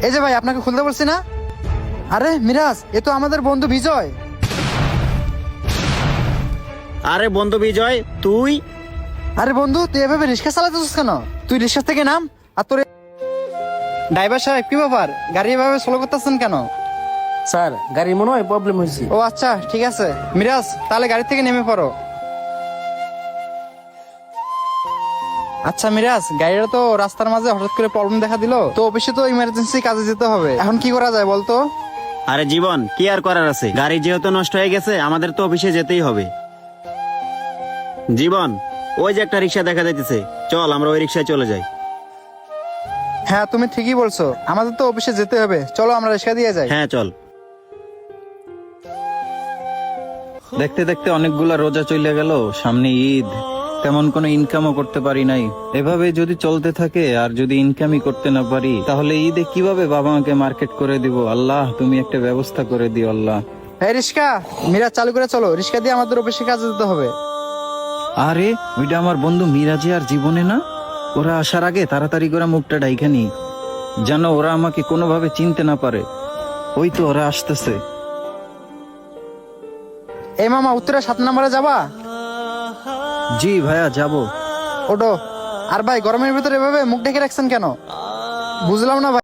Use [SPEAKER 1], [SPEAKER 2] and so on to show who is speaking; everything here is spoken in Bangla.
[SPEAKER 1] এই যে ভাই, আপনাকে খুলতে বলছি না। আরে মিরাজ, এ তো আমাদের বন্ধু বিজয়।
[SPEAKER 2] আরে বন্ধু বিজয়, তুই?
[SPEAKER 1] আরে বন্ধু, তুই এভাবে রিক্সা চালাতেছিস কেন? তুই রিক্সা থেকে নাম। আর তোর ড্রাইভার সাহেব, কি ব্যাপার? গাড়ি এভাবে স্লো করতেছেন কেন?
[SPEAKER 3] স্যার, গাড়ির মনে হয় প্রবলেম হয়েছে।
[SPEAKER 1] ও আচ্ছা, ঠিক আছে। মিরাজ, তাহলে গাড়ি থেকে নেমে পড়ো। আচ্ছা মিরাজ, গাড়িটা তো রাস্তার মাঝে হঠাৎ করে প্রবলেম দেখা দিল, তো অফিসে তো ইমার্জেন্সি কাজে যেতে হবে, এখন কি করা যায় বলতো?
[SPEAKER 2] আরে জীবন, কি আর করার আছে, গাড়ি যেহেতু নষ্ট হয়ে গেছে আমাদের তো অফিসে যেতেই হবে। জীবন, ওই যে একটা রিক্সা দেখা যাইতেছে, চল আমরা ওই রিক্সায় চলে যাই।
[SPEAKER 1] হ্যাঁ, তুমি ঠিকই বলছো, আমাদের তো অফিসে যেতে হবে, চলো আমরা রিক্সা দিয়ে যাই।
[SPEAKER 2] হ্যাঁ চল।
[SPEAKER 4] দেখতে দেখতে অনেকগুলা রোজা চলে গেল, সামনে ঈদ, তেমন কোনো ইনকামও করতে পারি নাই। এভাবে যদি চলতে থাকে আর যদি ইনকামই করতে না পারি, তাহলে ঈদে কিভাবে বাবা মাকে মার্কেট করে দিব? আল্লাহ, তুমি একটা ব্যবস্থা করে দিও আল্লাহ।
[SPEAKER 1] এই রিক্সা, মিরাজ চালু করে চলো, রিক্সা দিয়ে আমাদের অফিসে কাজে যেতে হবে।
[SPEAKER 4] আরে ওইটা আমার বন্ধু মিরাজে আর জীবনে না? ওরা আসার আগে তাড়াতাড়ি করে মুখটা ডাইকা নি, যেন ওরা আমাকে কোনোভাবে চিনতে না পারে। ওই তো ওরা আসতেছে।
[SPEAKER 1] এই মামা, উত্তরে 7 নম্বরে যাবা?
[SPEAKER 4] জি ভাইয়া, যাবো।
[SPEAKER 1] ওটো। আর ভাই, গরমের ভিতরে এভাবে মুখ ঢেকে রাখছেন কেন? বুঝলাম না ভাই।